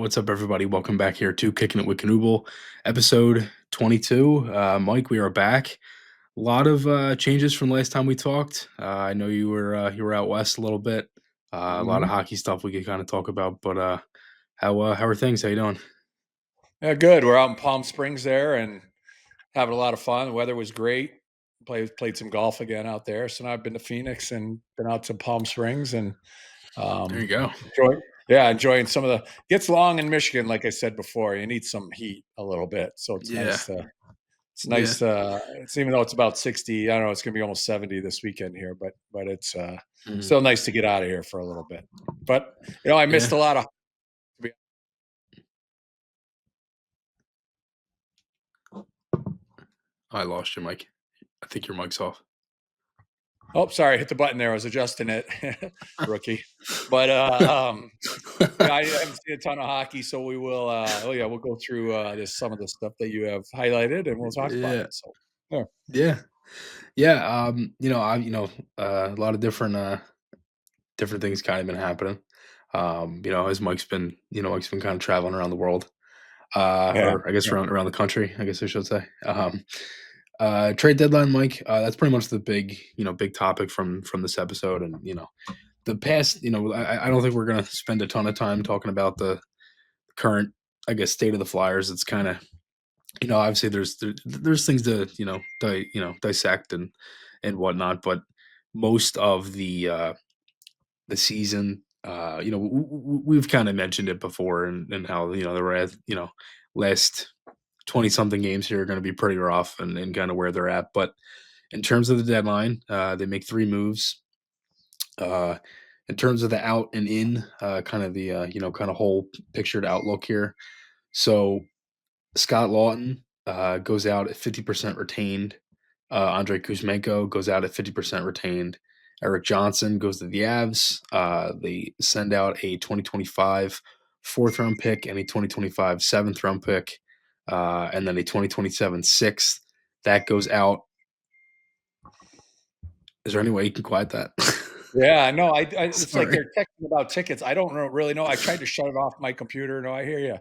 What's up, everybody? Welcome back here to Kicking It With Knuble, episode 22. Mike, we are back. A lot of changes from last time we talked. I know you were out west a little bit. A lot of Mhm. hockey stuff we could kind of talk about. But how are things? How you doing? Yeah, good. We're out in Palm Springs there and having a lot of fun. The weather was great. Played some golf again out there. So now I've been to Phoenix and been out to Palm Springs and There you um, go. enjoying some of the. Gets long in Michigan, like I said before. You need some heat a little bit, so it's Yeah, nice. It's yeah, nice. It's even though it's about 60. I don't know. It's going to be almost 70 this weekend here, but it's mhm, still nice to get out of here for a little bit. But I missed yeah. a lot of. I lost you, Mike. I think your mic's off. Oh, sorry, I hit the button there. I was adjusting it, rookie. But yeah, I haven't seen a ton of hockey, so we will. Oh yeah, we'll go through this some of the stuff that you have highlighted, and we'll talk about Yeah, it. So yeah, yeah, yeah. A lot of different things kind of been happening. As Mike's been kind of traveling around the world, yeah, or I guess yeah. around the country, I guess I should say. Trade deadline, Mike. That's pretty much the big topic from this episode, and the past. I don't think we're gonna spend a ton of time talking about the current, I guess, state of the Flyers. It's kind of obviously there's things to dissect and whatnot, but most of the season. We've kind of mentioned it before, and how the last 20 something games here are going to be pretty rough, and kind of where they're at. But in terms of the deadline, they make three moves. Uh, in terms of the out and in, kind of the kind of whole pictured outlook here. So Scott Laughton goes out at 50% retained. Andrei Kuzmenko goes out at 50% retained. Eric Johnson goes to the Avs. They send out a 2025 fourth round pick and a 2025 seventh round pick, and then a 2027 sixth. That goes out. Is there any way you can quiet that? Yeah, no, it's like Sorry. they're texting about tickets. I don't really know. I tried to shut it off my computer. No, I hear you.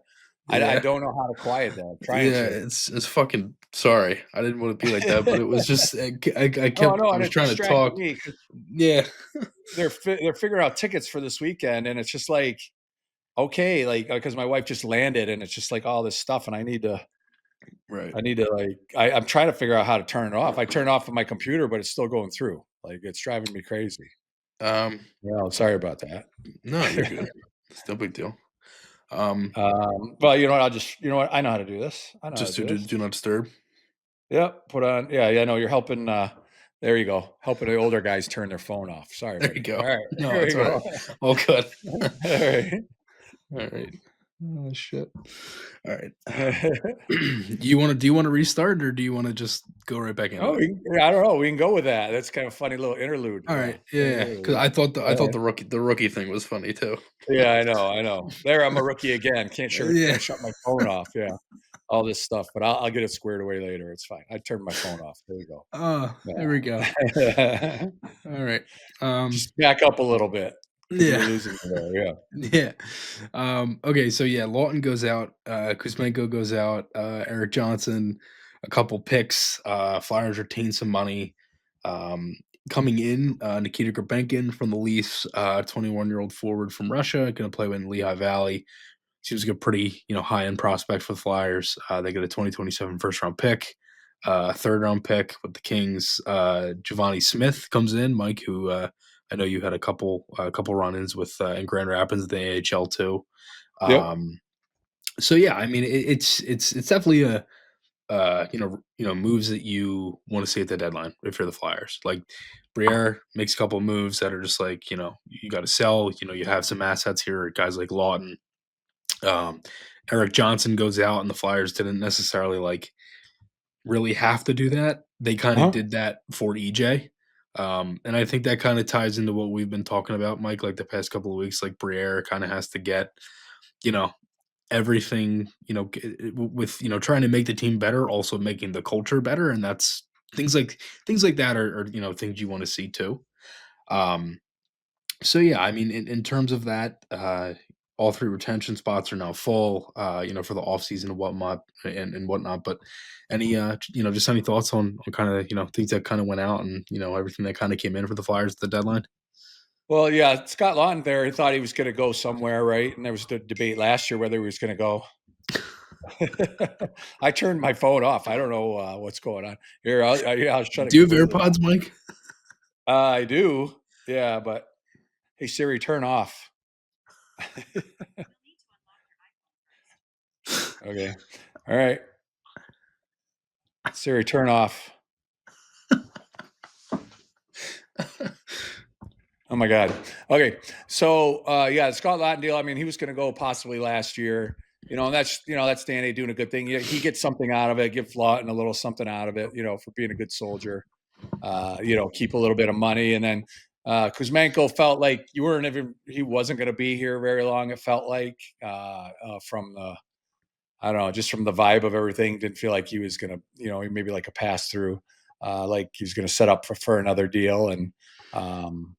I Yeah. don't know how to quiet that. I'm trying Yeah, to. it's fucking sorry. I didn't want to be like that, but it was just No, no, I and was it trying to distracted talk. me because Yeah. they're figuring out tickets for this weekend, and it's just like okay, like because my wife just landed, and it's just like all this stuff, and Right. I'm trying to figure out how to turn it off. I turn it off on my computer, but it's still going through. Like it's driving me crazy. Um, Well, sorry about that. no, you're good. It's no big deal. Um, Well, you know what? you know what? I know how to do this. I know how to just to do this. do not disturb. Yep. Put on. Yeah. Yeah. No, you're helping. There you go. Helping the older guys turn their phone off. Sorry, There you buddy. All go. right. No, Here it's we all right. go. All good. All right. All right. Oh shit. All right. Do you want to restart, or do you want to just go right back into Oh, it? yeah, I don't know. We can go with that. That's kind of funny little interlude. All right. Yeah, Funny because interlude. I thought All the rookie thing was funny too. Yeah, I know, I know. There, I'm a rookie again. Yeah. Can't shut my phone off. Yeah, all this stuff, but I'll get it squared away later. It's fine. I turned my phone off. There we go. Oh, there we go. Yeah. All right. Um. Just back up a little bit because you were Yeah. losing me there. Yeah. Yeah. Okay, so yeah, Lawton goes out, Kuzmenko goes out, Eric Johnson, a couple picks, Flyers retain some money. Um, Coming in, Nikita Grabenkin from the Leafs, 21-year-old forward from Russia, gonna play in Lehigh Valley. Seems like a pretty, high end prospect for the Flyers. They get a 2027 first round pick, third round pick with the Kings. Giovanni Smith comes in, Mike, who I know you had a couple run-ins with in Grand Rapids, the AHL too. Yep. Um, so yeah, I mean, it's definitely a moves that you want to see at the deadline if you're the Flyers. Like Briere makes a couple moves that are just like you got to sell. You have some assets here, guys like Lawton. Um, Eric Johnson goes out, and the Flyers didn't necessarily like really have to do that. They kind of Uh-huh. did that for EJ. And I think that kind of ties into what we've been talking about, Mike, like the past couple of weeks. Like Briere kind of has to get, you know, everything, with trying to make the team better, also making the culture better, and that's things like that are things you want to see too. Um, so yeah, I mean, in terms of that, all three retention spots are now full, for the offseason and whatnot. But any, just any thoughts on kind of, things that kind of went out and, everything that kind of came in for the Flyers at the deadline? Well, yeah, Scott Laughton there, he thought he was gonna go somewhere, right? And there was the debate last year whether he was gonna go. I turned my phone off. I don't know, what's going on. Here, I'll shut it Do you have completely off. AirPods, Mike? I do. Yeah, but hey, Siri, turn off. Okay. All right. Siri, turn off. Oh my God. Okay. So yeah, Scott Laughton deal. I mean, he was going to go possibly last year. And that's Danny doing a good thing. He gets something out of it. Give Laughton a little something out of it. For being a good soldier. Keep a little bit of money, and then Kuzmenko felt like he wasn't going to be here very long. It felt like from the I don't know, just from the vibe of everything, didn't feel like he was going to, maybe like a pass through, like he was going to set up for another deal. And, um,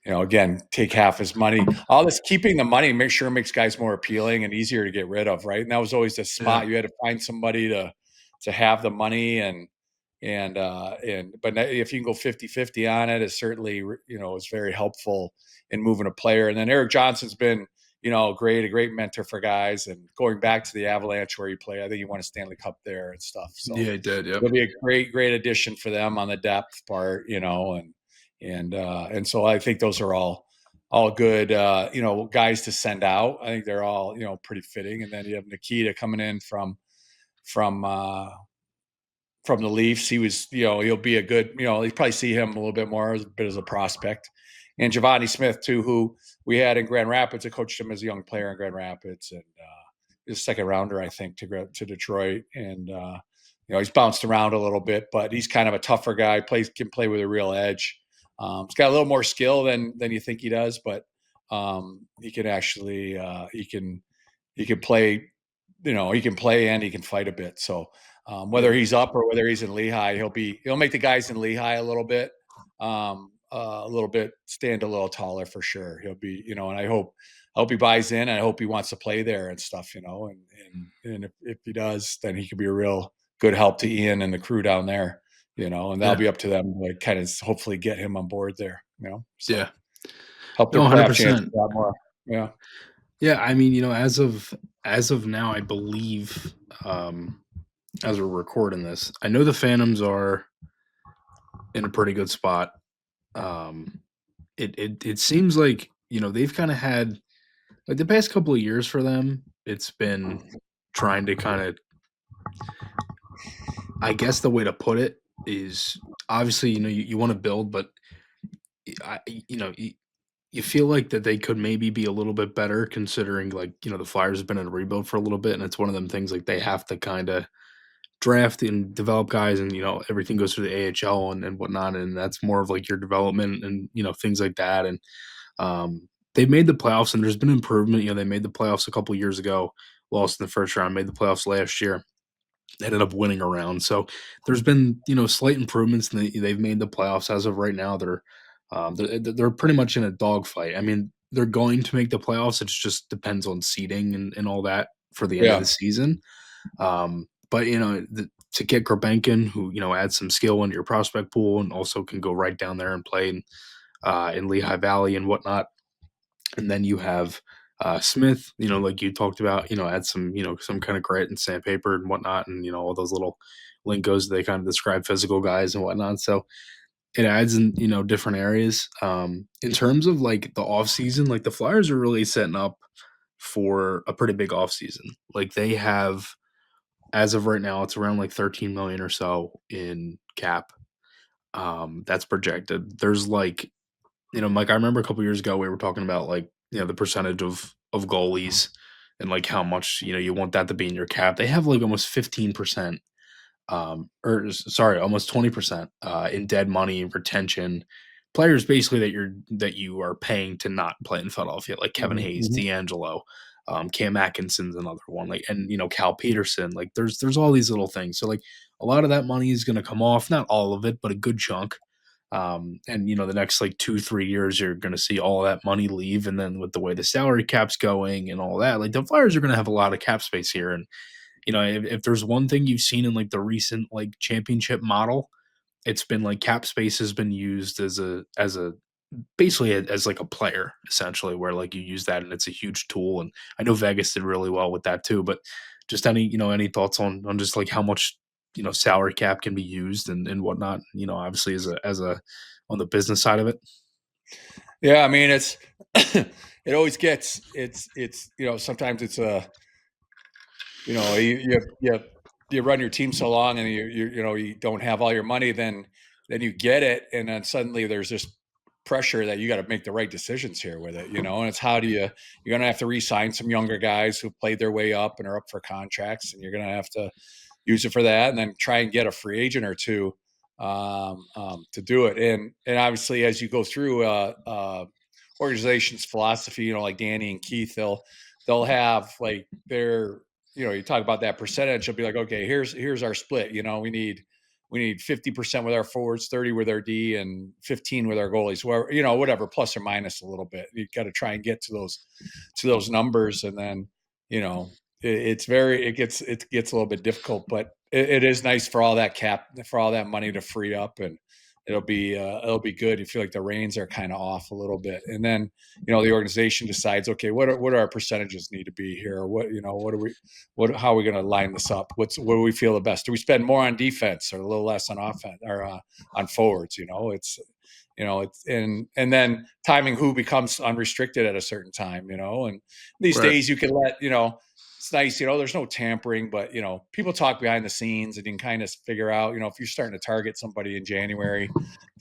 again, take half his money. All this keeping the money, make sure it makes guys more appealing and easier to get rid of, right? And that was always the spot. Yeah. You had to find somebody to have the money but if you can go 50-50 on it, it certainly, is very helpful in moving a player. And then Eric Johnson's been, a great mentor for guys. And going back to the Avalanche where he played, I think he won a Stanley Cup there and stuff. So Yeah, he did. Yep. it'll be a great addition for them on the depth part, and so I think those are all good, guys to send out. I think they're all, pretty fitting. And then you have Nikita coming in from the Leafs. He was, he'll be a good, you probably see him a little bit more as a bit as a prospect. And Giovanni Smith too, who we had in Grand Rapids. I coached him as a young player in Grand Rapids, and he's a second rounder, I think, to Detroit. And he's bounced around a little bit, but he's kind of a tougher guy. Can play with a real edge. He's got a little more skill than you think he does, but he can actually he can play. He can play and he can fight a bit. So whether he's up or whether he's in Lehigh, he'll make the guys in Lehigh a little bit stand a little taller for sure. He'll be, and I hope he buys in. And I hope he wants to play there and stuff, and if he does, then he could be a real good help to Ian and the crew down there, and that'll be up to them to kind of hopefully get him on board there, so Yeah. help their No, playoff chances 100%. a lot more. Yeah. Yeah, I mean, as of now, I believe, as we're recording this, I know the Phantoms are in a pretty good spot. It seems like, they've kind of had, like, the past couple of years for them, it's been trying to kind of, I guess the way to put it is, obviously, you want to build, but I, you feel like that they could maybe be a little bit better considering, like, the Flyers have been in a rebuild for a little bit, and it's one of them things like they have to kind of draft and develop guys, and everything goes through the AHL and whatnot, and that's more of like your development and things like that. And they've made the playoffs, and there's been improvement. They made the playoffs a couple years ago, lost in the first round, made the playoffs last year, ended up winning a round. So there's been slight improvements, and they've made the playoffs as of right now. They're pretty much in a dogfight. I mean, they're going to make the playoffs. It just depends on seeding and all that for the end of Yeah. the season. But to get Grabenkin, who adds some skill into your prospect pool and also can go right down there and play in Lehigh Valley and whatnot, and then you have Smith, like you talked about, add some some kind of grit and sandpaper and whatnot, and all those little lingos they kind of describe physical guys and whatnot. So it adds in different areas. In terms of like the off season, like the Flyers are really setting up for a pretty big off season. Like they have, as of right now, it's around like 13 million or so in cap. That's projected. There's like, Mike, I remember a couple years ago we were talking about like, the percentage of goalies and like how much, you want that to be in your cap. They have like almost 15%, almost 20% in dead money retention. Players basically that you are paying to not play in Philadelphia, like Kevin Hayes, Mhm. D'Angelo, Cam Atkinson's another one, like, and Cal Peterson. Like there's all these little things. So like a lot of that money is going to come off, not all of it, but a good chunk. And the next like 2 3 years, you're going to see all that money leave, and then with the way the salary cap's going and all that, like the Flyers are going to have a lot of cap space here. And if there's one thing you've seen in like the recent like championship model, it's been like cap space has been used as a basically as like a player essentially, where like you use that and it's a huge tool. And I know Vegas did really well with that too. But just any thoughts on just like how much salary cap can be used and whatnot, obviously as a on the business side of it. Yeah, I mean, it's it always gets it's sometimes it's a you run your team so long and you don't have all your money, then you get it, and then suddenly there's this pressure that you got to make the right decisions here with it, and it's how do you're gonna have to re-sign some younger guys who played their way up and are up for contracts, and you're gonna have to use it for that, and then try and get a free agent or two to do it. And obviously, as you go through organization's philosophy, like Danny and Keith, they'll have like their you talk about that percentage. They'll be like, okay, here's our split. We need 50% with our forwards, 30 with our D, and 15 with our goalies. Whatever, plus or minus a little bit. You got to try and get to those numbers, and then it gets a little bit difficult, but it is nice for all that money to free up, and it'll be good. You feel like the reins are kind of off a little bit, and then the organization decides, okay, what are our percentages need to be here? How are we going to line this up? What do we feel the best? Do we spend more on defense or a little less on offense or on forwards? And then timing who becomes unrestricted at a certain time, and these Right. days you can let, it's nice, there's no tampering, but, people talk behind the scenes, and you can kind of figure out, if you're starting to target somebody in January,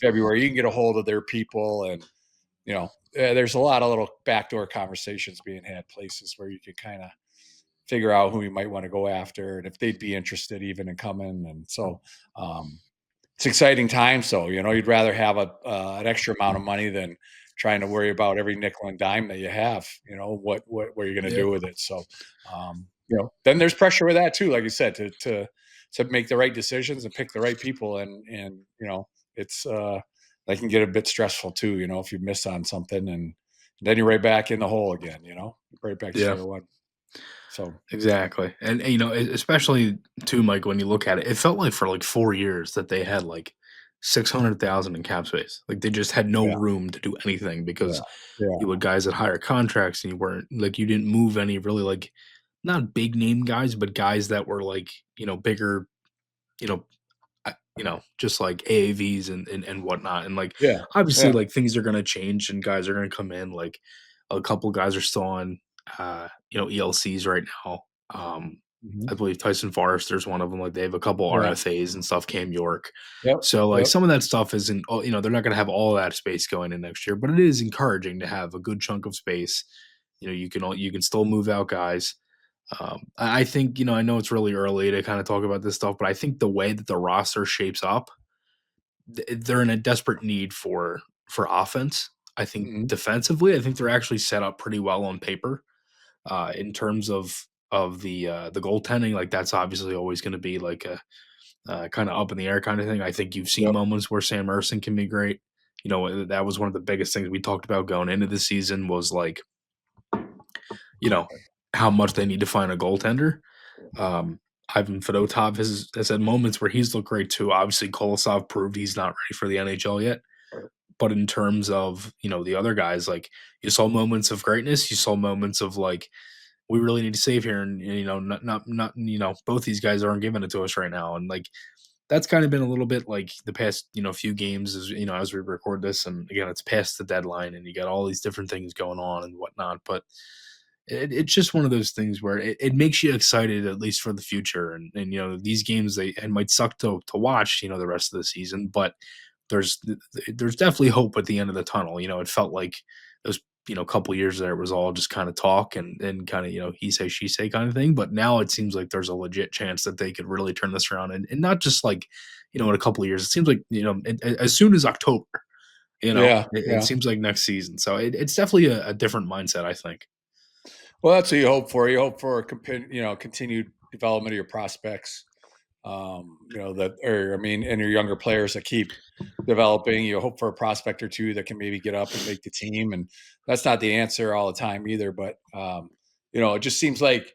February, you can get a hold of their people, and, there's a lot of little backdoor conversations being had places where you can kind of figure out who you might want to go after and if they'd be interested even in coming. And so, it's exciting time. So, you'd rather have an extra amount of money than trying to worry about every nickel and dime that you have, what you're going to Yeah. do with it. So, then there's pressure with that too, like you said, to make the right decisions and pick the right people. And, it's, that can get a bit stressful too, if you miss on something, and then you're right back in the hole again, right back to Yeah. square one. So, Exactly. And especially too, Mike, when you look at it, it felt like for like 4 years that they had like 600,000 in cap space. Like they just had no yeah, room to do anything yeah, because yeah, you had guys at higher contracts, and you weren't like you didn't move any really like not big name guys, but guys that were like, bigger, you know, just like AAVs and whatnot. And like yeah, obviously yeah. like things are gonna change and guys are gonna come in. Like a couple guys are still on ELCs right now. Mhm. I believe Tyson Forrester's one of them. Like they have a couple Yeah. RFAs and stuff, Cam York. Yep. So like Yep. some of that stuff isn't they're not gonna have all that space going in next year, but it is encouraging to have a good chunk of space. You can still move out guys. I think, I know it's really early to kind of talk about this stuff, but I think the way that the roster shapes up, they're in a desperate need for offense. I think Mhm. defensively, I think they're actually set up pretty well on paper. In terms of the goaltending, like that's obviously always going to be like a kind of up in the air kind of thing. I think you've seen Yep. moments where Sam Ersson can be great. That was one of the biggest things we talked about going into the season was like, you know, how much they need to find a goaltender. Um, Ivan Fedotov has had moments where he's looked great too. Obviously, Kolosov proved he's not ready for the NHL yet. But in terms of the other guys, like you saw moments of greatness, you saw moments of like we really need to save here, and not both these guys aren't giving it to us right now, and like that's kind of been a little bit like the past few games as we record this, and again it's past the deadline, and you got all these different things going on and whatnot, but it's just one of those things where it makes you excited at least for the future, and these games they and might suck to watch the rest of the season, but there's there's definitely hope at the end of the tunnel. It felt like those couple years there it was all just kind of talk and kind of he say she say kind of thing, but now it seems like there's a legit chance that they could really turn this around, and not just like in a couple of years. It seems like as soon as October. Yeah. It Yeah. seems like next season, so it's definitely a different mindset, I think. Well, that's what you hope for. You hope for continued development of your prospects. and your younger players that keep developing. You hope for a prospect or two that can maybe get up and make the team, and that's not the answer all the time either. But it just seems like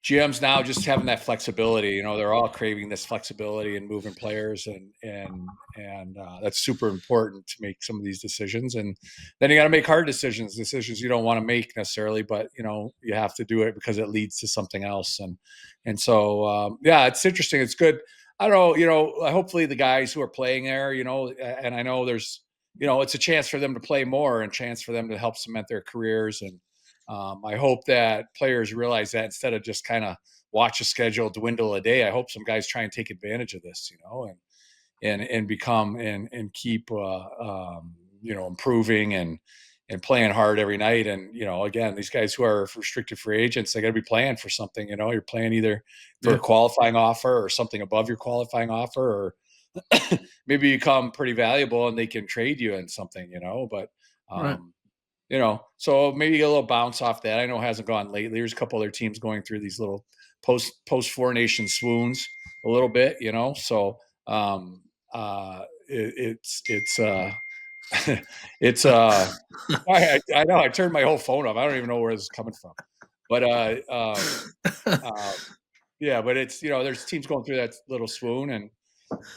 GMs now just having that flexibility. They're all craving this flexibility and moving players, and that's super important to make some of these decisions. And then you got to make hard decisions you don't want to make necessarily, but you have to do it because it leads to something else. And so yeah, it's interesting. It's good. I don't know. Hopefully the guys who are playing there, and I know there's, it's a chance for them to play more and chance for them to help cement their careers. And I hope that players realize that instead of just kind of watch a schedule dwindle a day. I hope some guys try and take advantage of this, and become and keep improving and playing hard every night. And again, these guys who are restricted free agents, they got to be playing for something. You're playing either for a qualifying offer or something above your qualifying offer, or maybe you become pretty valuable and they can trade you in something. But Right. So maybe get a little bounce off that. I know it hasn't gone lately. There's a couple other teams going through these little post Four Nation swoons a little bit, So it's it's I know I turned my whole phone off. I don't even know where this is coming from, but yeah, but it's there's teams going through that little swoon, and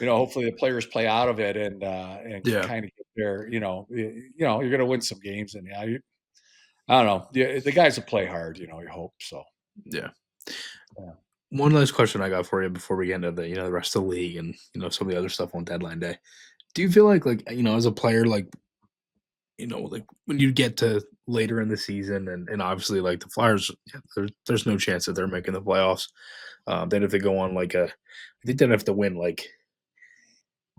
hopefully the players play out of it and can Yeah. kind of get there. You're going to win some games, and I don't know. The guys will play hard. You hope so. Yeah. Yeah. One last question I got for you before we get into the rest of the league and some of the other stuff on deadline day. Do you feel like as a player, like like when you get to later in the season and obviously like the Flyers, there's no chance that they're making the playoffs. Then if they go on like I think they'd have to win like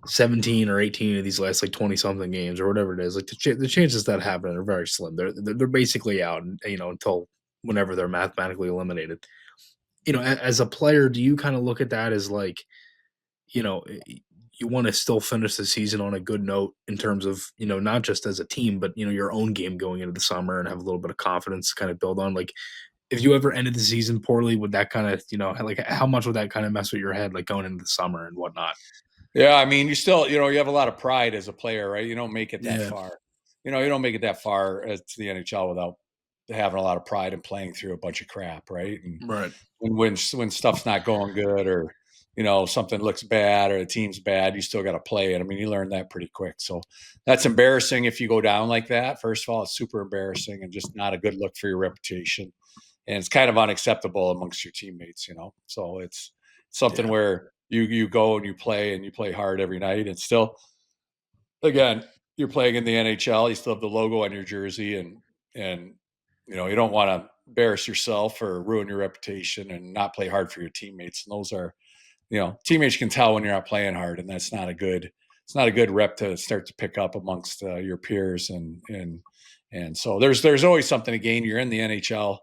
17 or 18 of these last like 20 something games or whatever it is. Like the chances that happen are very slim. They're basically out, until whenever they're mathematically eliminated. As a player, do you kind of look at that as like, you know, you want to still finish the season on a good note in terms of, not just as a team, but, your own game going into the summer and have a little bit of confidence to kind of build on? Like, if you ever ended the season poorly, would that kind of, like how much would that kind of mess with your head, like going into the summer and whatnot? Yeah, I mean, you still, you have a lot of pride as a player, right? You don't make it that Yeah. far. You don't make it that far to the NHL without having a lot of pride and playing through a bunch of crap, right? And Right. when stuff's not going good, or something looks bad, or the team's bad, you still got to play it. I mean, you learn that pretty quick. So that's embarrassing if you go down like that. First of all, it's super embarrassing and just not a good look for your reputation, and it's kind of unacceptable amongst your teammates. So it's something Yeah. where you go and you play hard every night, and still, again, you're playing in the NHL. You still have the logo on your jersey, and you don't want to embarrass yourself or ruin your reputation and not play hard for your teammates. And those are, teammates can tell when you're not playing hard, and that's not a good. It's not a good rep to start to pick up amongst your peers, and so there's always something to gain. You're in the NHL,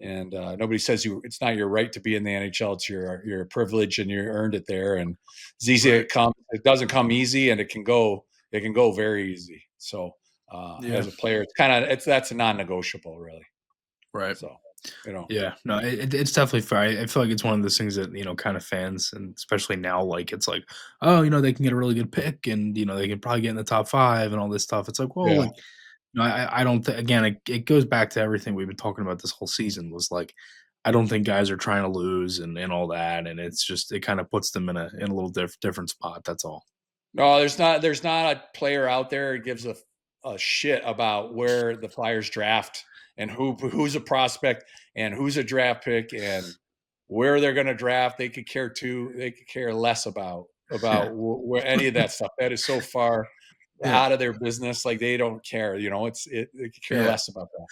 and nobody says it's not your right to be in the NHL. It's your privilege, and you earned it there. And it's easy. Right. It doesn't come easy, and it can go very easy. So Yeah. as a player, that's a non-negotiable, really. Right. So Yeah, no, it's definitely fair. I feel like it's one of those things that kind of fans, and especially now, like it's like, oh, they can get a really good pick, and they can probably get in the top five and all this stuff. It's like, well, yeah. like, I don't think. Again, it goes back to everything we've been talking about this whole season. Was like, I don't think guys are trying to lose and all that, and it's just it kind of puts them in a little different spot. That's all. No, there's not a player out there who gives a shit about where the Flyers draft and who's a prospect and who's a draft pick and where they're going to draft. They could care less about Yeah, where any of that stuff. That is so far yeah, out of their business. Like they don't care. They could care yeah, less about that.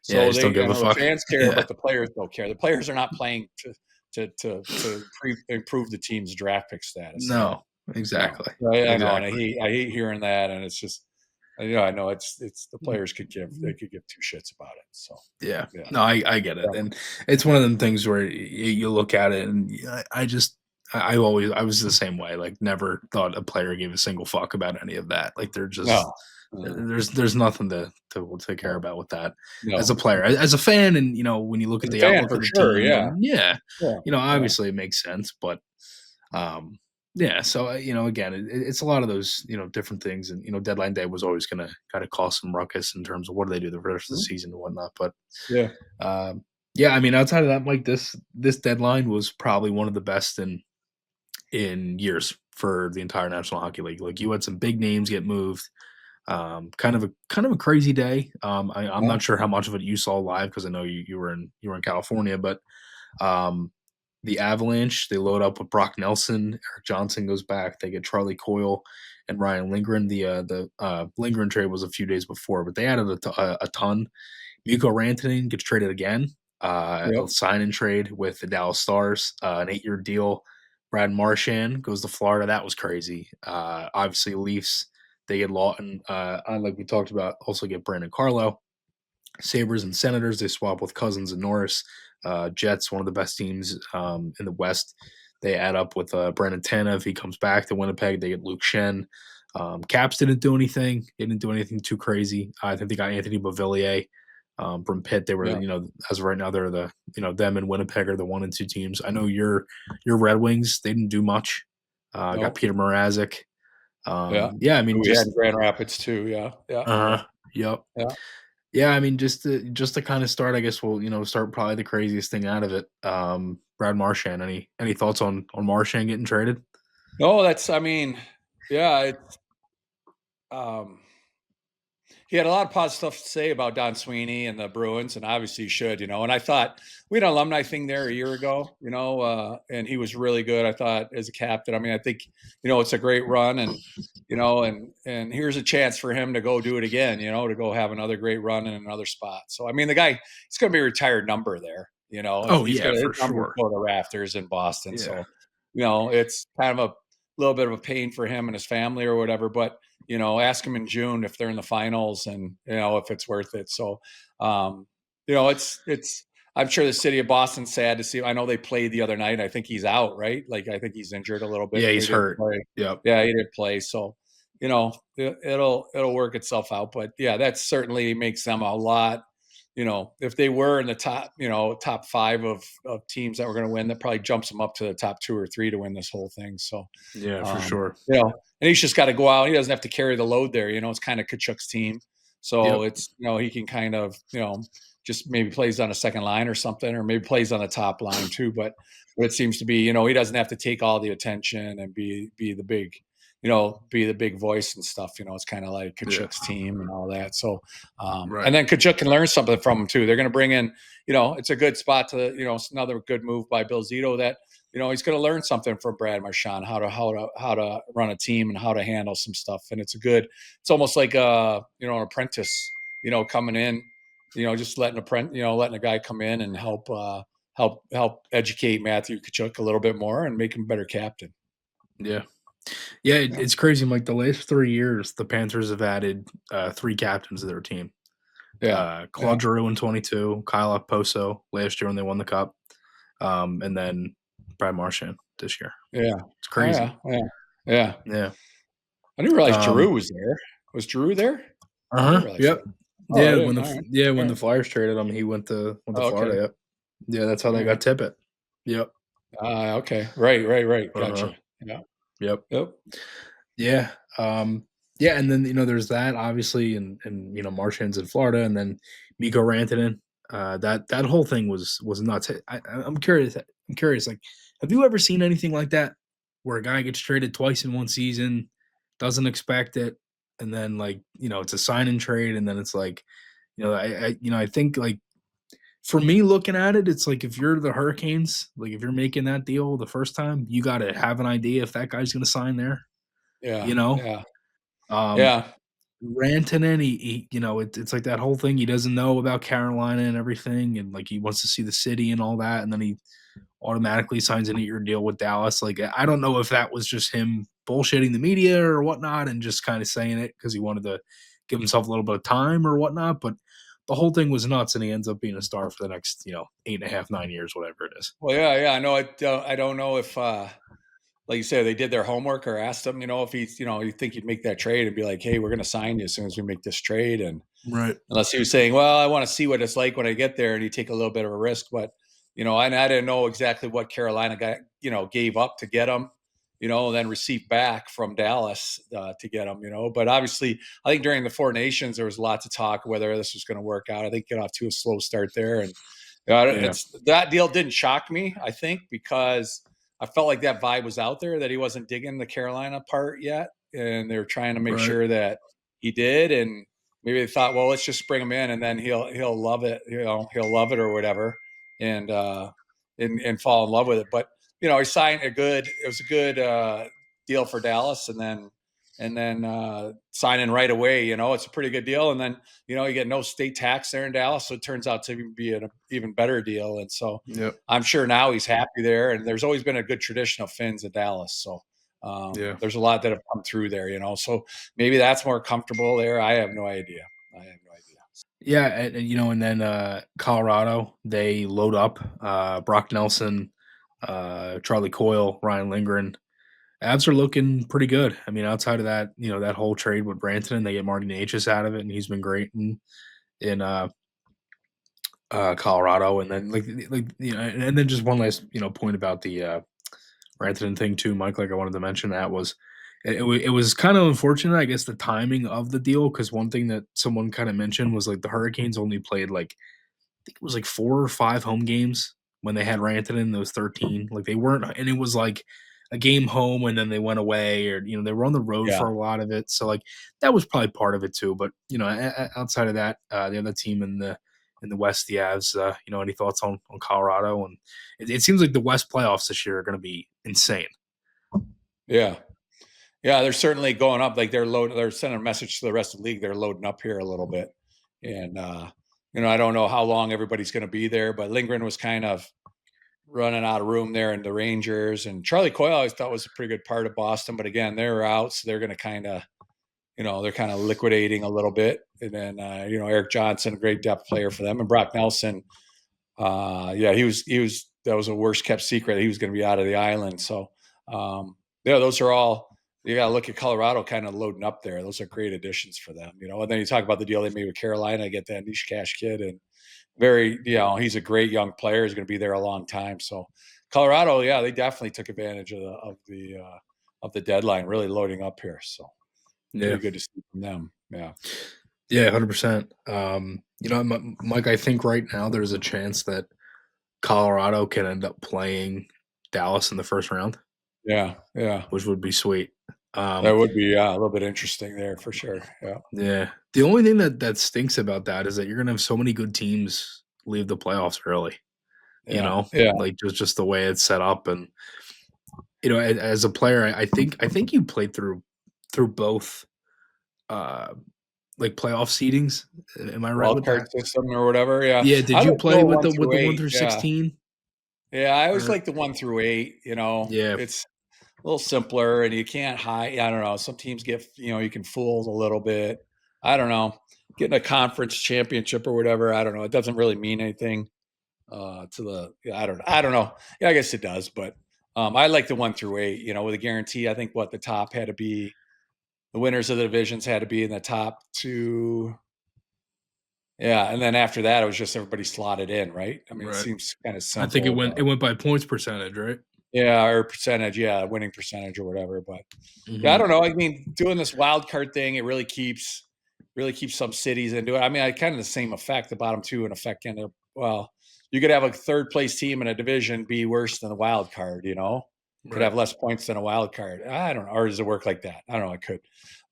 yeah. I So just don't give a the fuck. fans care, Yeah, but the players don't care. The players are not playing to improve the team's draft pick status. So no, exactly, I know, and exactly. I hate hearing that, and it's just, I know it's the Mm, players mhm. could give two shits about it. So Yeah, yeah, no, I get it, yeah, and it's one of them things where you look at it, and I just I was the same way. Like, never thought a player gave a single fuck about any of that. Like, they're just no, uh, there's nothing to care no, about with that as a no. player. As a fan, and when you look As at a the fan, outlook for of the sure, team, yeah, and yeah, yeah, yeah. obviously it makes sense, but Um, yeah, so again, it's a lot of those different things, and deadline day was always going to kind of cause some ruckus in terms of what do they do the rest of the Mhm. season and whatnot. But Yeah. yeah, I mean, outside of that, Mike, this deadline was probably one of the best in years for the entire National Hockey League. Like you had some big names get moved. Kind of a crazy day. I'm Yeah. not sure how much of it you saw live because I know you were in California, but um, the Avalanche, they load up with Brock Nelson. Eric Johnson goes back. They get Charlie Coyle and Ryan Lindgren. The Lindgren trade was a few days before, but they added a ton. Mikko Rantanen gets traded again. A Yep. sign and trade with the Dallas Stars, an 8-year deal. Brad Marchand goes to Florida. That was crazy. Obviously, Leafs, they get Laughton. Like we talked about, also get Brandon Carlo. Sabres and Senators, they swap with Cousins and Norris. Jets, one of the best teams in the West. They add up with Brandon Tanev. He comes back to Winnipeg. They get Luke Shen. Caps didn't do anything. They didn't do anything too crazy. I think they got Anthony Beauvillier from Pitt. They were, Yeah. as of right now, they're them and Winnipeg are the 1 and 2 teams. I know your Red Wings. They didn't do much. Got No. Peter Mrazek. Yeah. Yeah, I mean, We had just in Grand Rapids too. Yeah. Yeah. yep. Yeah. Yeah, I mean, just to kind of start, I guess we'll start probably the craziest thing out of it. Brad Marchand. Any thoughts on Marchand getting traded? No, I mean, yeah, um, he had a lot of positive stuff to say about Don Sweeney and the Bruins, and obviously he should, And I thought we had an alumni thing there a year ago, and he was really good. I thought as a captain. I mean, I think it's a great run, and and here's a chance for him to go do it again. To go have another great run in another spot. So I mean, the guy, he's going to be a retired number there. Oh He's yeah, going to his for numbers sure. go to the rafters in Boston. Yeah, So it's kind of a little bit of a pain for him and his family or whatever, but ask them in June if they're in the finals and if it's worth it. So, it's. I'm sure the city of Boston's sad to see. I know they played the other night. I think he's out, right? Like I think he's injured a little bit, yeah, so he's he didn't hurt. play. Yep. Yeah, he didn't play. So, it'll work itself out. But yeah, that certainly makes them a lot. If they were in the top, top 5 of teams that were going to win, that probably jumps them up to the top 2 or 3 to win this whole thing. So, Yeah, for um, sure. and he's just got to go out. He doesn't have to carry the load there. It's kind of Kachuk's team. So Yep. it's, he can kind of, just maybe plays on a second line or something, or maybe plays on the top line too. But it seems to be, he doesn't have to take all the attention and be the big, be the big voice and stuff. It's kind of like Yeah. Kachuk's team and all that. So, Right. and then Kachuk can learn something from him too. They're going to bring in, it's a good spot to, it's another good move by Bill Zito that, he's going to learn something from Brad Marchand, how to run a team and how to handle some stuff. And it's almost like an apprentice, coming in, just letting a guy come in and help educate Matthew Kachuk a little bit more and make him a better captain. Yeah. Yeah, Yeah. it's crazy. Like the last 3 years, the Panthers have added 3 captains to their team. Yeah. Yeah. Claude Giroux in 22, Kyle Okposo last year when they won the cup, and then Brad Marchand this year. Yeah. It's Oh crazy. yeah. Yeah. Yeah. Yeah. I didn't realize Um, Giroux was there. Was Giroux there? I didn't uh-huh. realize that. Yep. Oh, I Yeah, didn't. All right. when All the right. Flyers traded him, he went to Oh, okay. Florida. Yep. Yeah, that's how All they right. got Tippett. Yep. Okay. Right. Right. Right. Uh-huh. Gotcha. Yeah. Yep. Yep. Yeah. Yeah, and then there's that obviously, and Marchand's in Florida, and then Mikko Rantanen. That whole thing was nuts. I'm curious. I'm curious. Like, have you ever seen anything like that where a guy gets traded twice in one season, doesn't expect it, and then like it's a sign and trade, and then it's like I think like for me looking at it, it's like if you're the Hurricanes, like if you're making that deal the first time, you got to have an idea if that guy's going to sign there. Yeah. You know, Yeah. um, Yeah. Rantanen, it's like that whole thing. He doesn't know about Carolina and everything, and like he wants to see the city and all that, and then he automatically signs an 8-year deal with Dallas. Like I don't know if that was just him bullshitting the media or whatnot, and just kind of saying it because he wanted to give himself a little bit of time or whatnot. But the whole thing was nuts, and he ends up being a star for the next 8.5, 9 years, whatever it is. Well, yeah. Yeah. No, I don't know if, like you said, they did their homework or asked him, if he's, you think you'd make that trade and be like, hey, we're going to sign you as soon as we make this trade. And Right. unless he was saying, well, I want to see what it's like when I get there, and you take a little bit of a risk. But, and I didn't know exactly what Carolina got, gave up to get him. then receive back from Dallas to get him. But obviously, I think during the Four Nations there was lots of talk whether this was going to work out. I think get off to a slow start there, and Yeah. it's that deal didn't shock me. I think because I felt like that vibe was out there that he wasn't digging the Carolina part yet, and they were trying to make Right. sure that he did, and maybe they thought, well, let's just bring him in, and then he'll love it, he'll love it or whatever, and and fall in love with it. But he signed it was a good deal for Dallas, and then signing right away, it's a pretty good deal, and then you get no state tax there in Dallas, so it turns out to be an even better deal, and so Yep. I'm sure now he's happy there, and there's always been a good tradition of Finns at Dallas, so. Yeah. There's a lot that have come through there, so maybe that's more comfortable there. I have no idea. Yeah, and then Colorado, they load up Brock Nelson, Charlie Coyle, Ryan Lindgren. Avs are looking pretty good. I mean, outside of that, that whole trade with Rantanen, they get Marty Necas out of it, and he's been great in Colorado. And then and then just one last point about the Rantanen thing too, Mike. Like I wanted to mention that was it was kind of unfortunate, I guess, the timing of the deal, because one thing that someone kind of mentioned was like the Hurricanes only played like I think it was like 4 or 5 home games when they had Rantanen. Those 13, like they weren't, and it was like a game home and then they went away, or they were on the road Yeah, for a lot of it. So like that was probably part of it too. But outside of that, the other team in the West, the Avs. Any thoughts on Colorado? And it seems like the West playoffs this year are going to be insane. yeah, yeah. They're certainly going up. Like they're sending a message to the rest of the league. They're loading up here a little bit, and I don't know how long everybody's going to be there, but Lindgren was kind of running out of room there in the Rangers, and Charlie Coyle I always thought was a pretty good part of Boston, but again, they're out, so they're going to kind of they're kind of liquidating a little bit. And then, Eric Johnson, a great depth player for them. And Brock Nelson, yeah, that was a worst kept secret. He was going to be out of the island. So, yeah, those are all, you got to look at Colorado kind of loading up there. Those are great additions for them, And then you talk about the deal they made with Carolina, get that Nish Cash kid, and he's a great young player. He's going to be there a long time. So, Colorado, yeah, they definitely took advantage of the deadline, really loading up here. So, Yeah, pretty good to see from them. Yeah. yeah, 100%. Mike, I think right now there's a chance that Colorado can end up playing Dallas in the first round, Yeah. Yeah. which would be sweet. That Um, would be, yeah, a little bit interesting there for sure. Yeah. yeah, the only thing that stinks about that is that you're gonna have so many good teams leave the playoffs early. Yeah. Yeah. Like just the way it's set up, and as a player, I think you played through both, uh, like playoff seedings. Am I right Wild with card that? system or whatever. Yeah. Yeah. Did I you like the play with one the through 1 eight. through Yeah. 16? Yeah. I always Or like the 1 through 8. yeah, It's a little simpler and you can't hide. I don't know. Some teams get, you can fool a little bit. I don't know. Getting a conference championship or whatever. I don't know. It doesn't really mean anything yeah, I don't know. Yeah, I guess it does, but I like the 1 through 8, with a guarantee. I think what the top had to be, the winners of the divisions had to be in the top two. Yeah, and then after that, it was just everybody slotted in, right? I mean, it right. seems kind of I think it simple, went but it went by points percentage, right? yeah, or percentage, yeah, winning percentage or whatever. But yeah, I Mhm. don't know. I mean, doing this wild card thing, it really keeps some cities into it. I mean, I kind of the same effect. The bottom two in effect kind of, well, you could have a third place team in a division be worse than the wild card. Could Right. have less points than a wild card. I don't know, or does it work like that? I don't know. It could,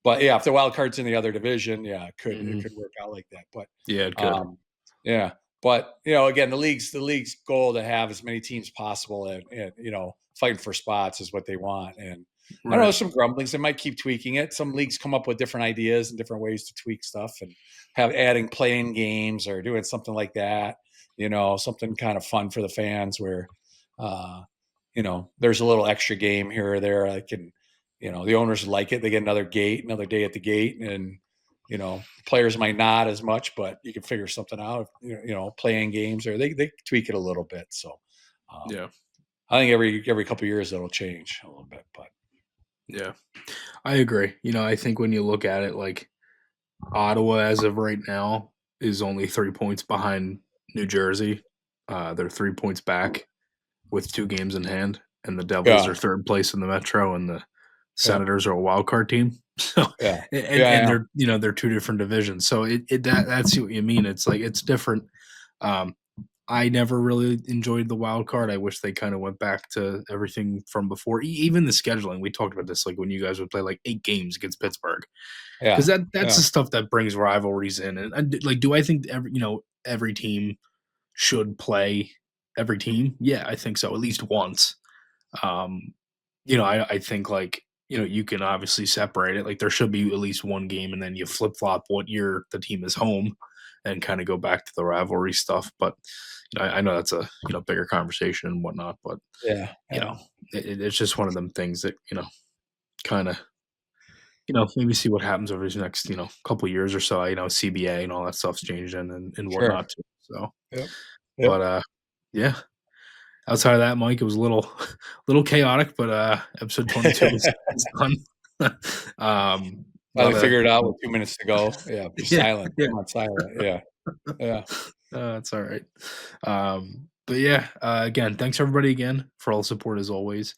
but yeah, if the wild card's in the other division, yeah, it Mhm. could work out like that. But Yeah, it could. um, yeah, but again, the league's goal to have as many teams possible and fighting for spots is what they want. And I know Right. there's some grumblings. They might keep tweaking it. Some leagues come up with different ideas and different ways to tweak stuff, and have adding playing games or doing something like that. Something kind of fun for the fans where, uh, there's a little extra game here or there. The owners like it. They get another day at the gate, and players might not as much, but you can figure something out. Playing games, or they tweak it a little bit. So, um, Yeah. I think every couple of years that'll change a little bit, but Yeah. I agree. I think when you look at it, like Ottawa as of right now is only 3 points behind New Jersey. They're 3 points back with 2 games in hand. and the Devils Yeah. are third place in the Metro, and the Yeah. Senators are a wild card team. So, Yeah. and Yeah. they're they're two different divisions. So that's what you mean. It's like it's different. Um, I never really enjoyed the wild card. I wish they kind of went back to everything from before. Even the scheduling, we talked about this, like when you guys would play like 8 games against Pittsburgh, because Yeah. that's Yeah. the stuff that brings rivalries in. And like, do I think every team should play every team? Yeah, I think so, at least once. Um, I think like you can obviously separate it. Like there should be at least one game, and then you flip flop what year the team is home, and kind of go back to the rivalry stuff. But I know that's a bigger conversation and whatnot. But Yeah. you know, Yeah. it's just one of them things that kind of maybe see what happens over these next couple years or so. CBA and all that stuff's changing and Sure. whatnot too. So, Yep. Yep. but yeah. Outside of that, Mike, it was a little chaotic, but episode 22 is done. Finally Lot of figured it out with 2 minutes to go. Yeah. Be yeah, silent. yeah. Come on, silent. Yeah. Yeah. That's all right. But yeah, again, thanks everybody again for all the support as always.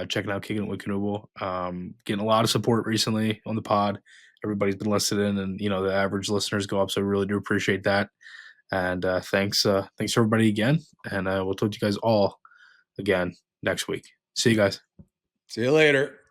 Checking out Kickin It With Knuble. Getting a lot of support recently on the pod. Everybody's been listening, and the average listeners go up, so we really do appreciate that. And thanks everybody again, and we'll talk to you guys all again next week. See you guys. See you later.